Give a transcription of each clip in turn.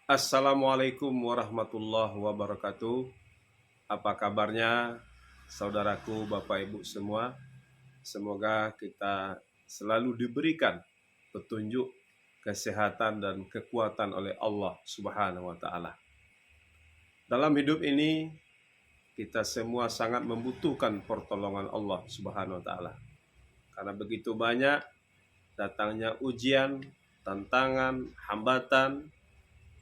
Assalamualaikum warahmatullahi wabarakatuh. Apa kabarnya saudaraku, Bapak Ibu semua? Semoga kita selalu diberikan petunjuk, kesehatan dan kekuatan oleh Allah Subhanahu wa taala. Dalam hidup ini kita semua sangat membutuhkan pertolongan Allah Subhanahu wa taala. Karena begitu banyak datangnya ujian, tantangan, hambatan,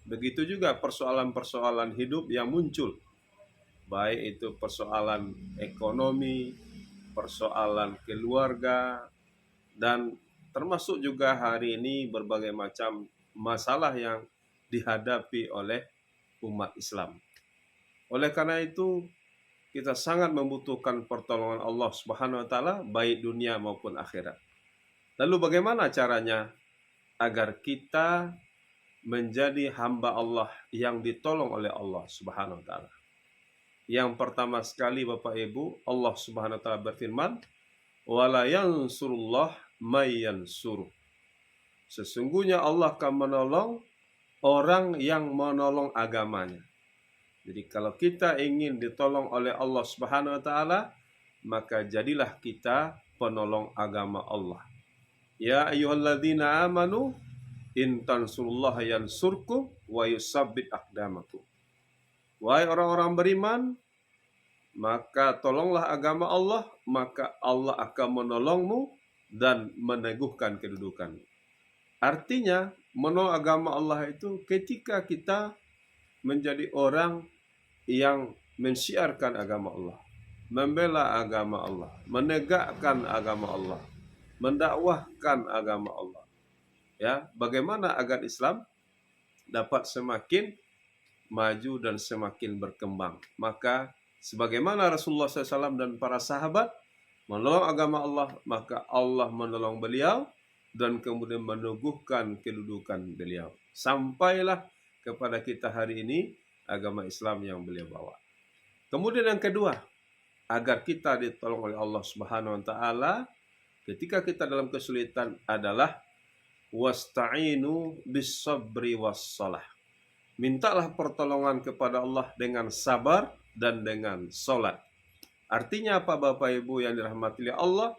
begitu juga persoalan-persoalan hidup yang muncul, baik itu persoalan ekonomi, persoalan keluarga, dan termasuk juga hari ini berbagai macam masalah yang dihadapi oleh umat Islam. Oleh karena itu, kita sangat membutuhkan pertolongan Allah Subhanahu wa taala baik dunia maupun akhirat. Lalu bagaimana caranya agar kita menjadi hamba Allah yang ditolong oleh Allah Subhanahu wa taala? Yang pertama sekali Bapak Ibu, Allah Subhanahu wa taala berfirman, "Wala yansurullah may yansuru." Sesungguhnya Allah akan menolong orang yang menolong agamanya. Jadi kalau kita ingin ditolong oleh Allah Subhanahu wa taala, maka jadilah kita penolong agama Allah. Ya ayyuhalladzina amanu in tansurullaha yansurkum wa yusabbit aqdamakum. Wahai orang-orang beriman, maka tolonglah agama Allah, maka Allah akan menolongmu dan meneguhkan kedudukanmu. Artinya, menolong agama Allah itu ketika kita menjadi orang yang mensiarkan agama Allah, membela agama Allah, menegakkan agama Allah, mendakwahkan agama Allah. Ya, bagaimana agar Islam dapat semakin maju dan semakin berkembang? Maka sebagaimana Rasulullah SAW dan para sahabat menolong agama Allah, maka Allah menolong beliau dan kemudian meneguhkan kedudukan beliau. Sampailah kepada kita hari ini agama Islam yang beliau bawa. Kemudian yang kedua, agar kita ditolong oleh Allah Subhanahu wa taala ketika kita dalam kesulitan adalah wasta'inu bis-sabri was-shalah. Mintalah pertolongan kepada Allah dengan sabar dan dengan salat. Artinya apa Bapak Ibu yang dirahmati oleh Allah?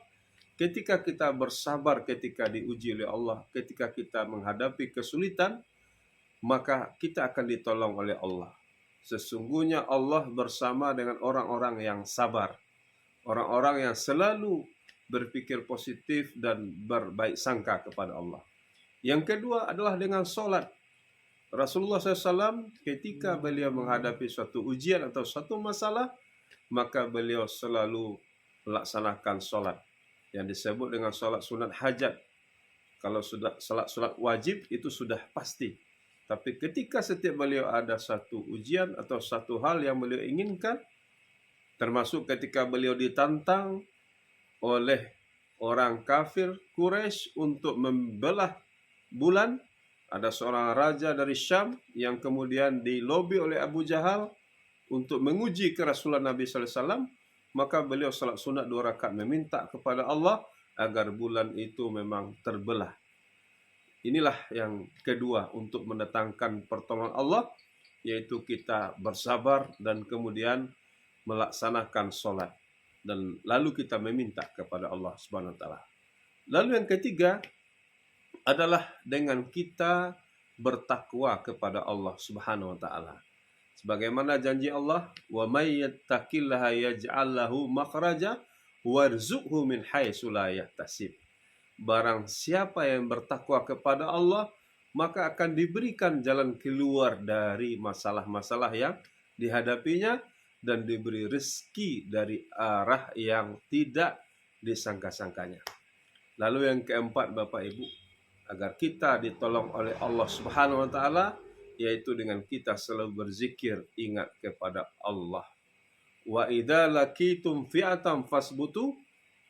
Ketika kita bersabar, ketika diuji oleh Allah, ketika kita menghadapi kesulitan, maka kita akan ditolong oleh Allah. Sesungguhnya Allah bersama dengan orang-orang yang sabar, orang-orang yang selalu berpikir positif dan berbaik sangka kepada Allah. Yang kedua adalah dengan sholat. Rasulullah SAW ketika beliau menghadapi suatu ujian atau suatu masalah, maka beliau selalu melaksanakan sholat yang disebut dengan sholat sunat hajat. Kalau sudah sholat wajib itu sudah pasti. Tapi ketika setiap beliau ada satu ujian atau satu hal yang beliau inginkan, termasuk ketika beliau ditantang oleh orang kafir Quraisy untuk membelah bulan, ada seorang raja dari Syam yang kemudian dilobi oleh Abu Jahal untuk menguji kerasulan Nabi sallallahu alaihi wasallam, maka beliau salat sunat 2 rakaat meminta kepada Allah agar bulan itu memang terbelah. Inilah yang kedua untuk mendatangkan pertolongan Allah, yaitu kita bersabar dan kemudian melaksanakan sholat, dan lalu kita meminta kepada Allah Subhanahu wa taala. Lalu yang ketiga adalah dengan kita bertakwa kepada Allah Subhanahu wa taala. Sebagaimana janji Allah, "Wa may yattaqillaha yaj'al lahu makhraja warzuqhu min haitsu la yahtasib." Barang siapa yang bertakwa kepada Allah, maka akan diberikan jalan keluar dari masalah-masalah yang dihadapinya dan diberi rezeki dari arah yang tidak disangka-sangkanya. Lalu yang keempat Bapak Ibu, agar kita ditolong oleh Allah Subhanahu wa taala, yaitu dengan kita selalu berzikir, ingat kepada Allah. Wa idza laqitum fi'atan fasbutu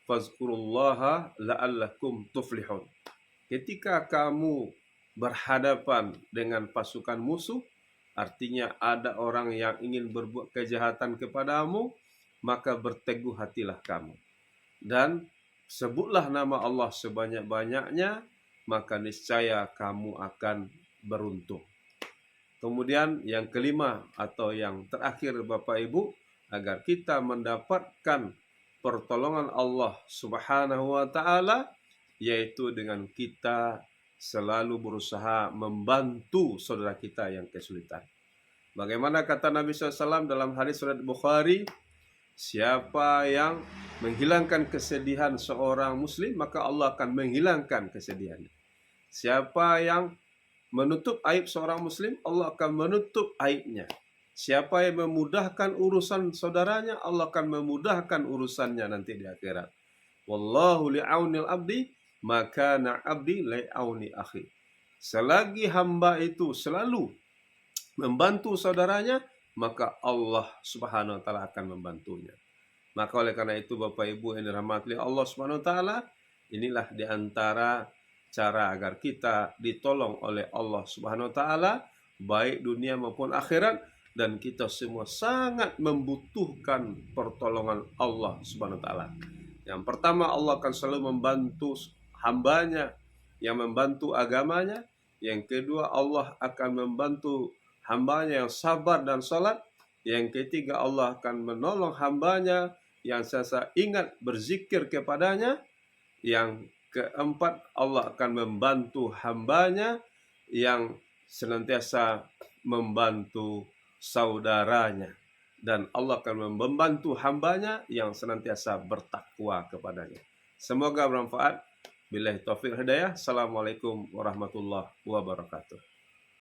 fazkurullaha la'allakum tuflihun. Ketika kamu berhadapan dengan pasukan musuh, artinya ada orang yang ingin berbuat kejahatan kepadamu, maka berteguh hatilah kamu dan sebutlah nama Allah sebanyak-banyaknya, maka niscaya kamu akan beruntung. Kemudian yang kelima atau yang terakhir Bapak Ibu, agar kita mendapatkan pertolongan Allah Subhanahu wa taala, yaitu dengan kita selalu berusaha membantu saudara kita yang kesulitan. Bagaimana kata Nabi SAW dalam hadis riwayat Bukhari, siapa yang menghilangkan kesedihan seorang muslim, maka Allah akan menghilangkan kesedihannya. Siapa yang menutup aib seorang muslim, Allah akan menutup aibnya. Siapa yang memudahkan urusan saudaranya, Allah akan memudahkan urusannya nanti di akhirat. Wallahu li'aunil abdi, maka abdi li'auni akhi. Selagi hamba itu selalu membantu saudaranya, maka Allah Subhanahu wa taala akan membantunya. Maka oleh karena itu Bapak Ibu yang dirahmati Allah Subhanahu wa taala, inilah di antara cara agar kita ditolong oleh Allah Subhanahu wa taala baik dunia maupun akhirat, dan kita semua sangat membutuhkan pertolongan Allah Subhanahu wa taala. Yang pertama, Allah akan selalu membantu hambanya yang membantu agamanya. Yang kedua, Allah akan membantu hambanya yang sabar dan salat. Yang ketiga, Allah akan menolong hambanya yang senantiasa ingat berzikir kepadanya. Yang keempat, Allah akan membantu hambanya yang senantiasa membantu saudaranya. Dan Allah akan membantu hambanya yang senantiasa bertakwa kepadanya. Semoga bermanfaat. Billahi taufiq hidayah. Assalamualaikum warahmatullahi wabarakatuh.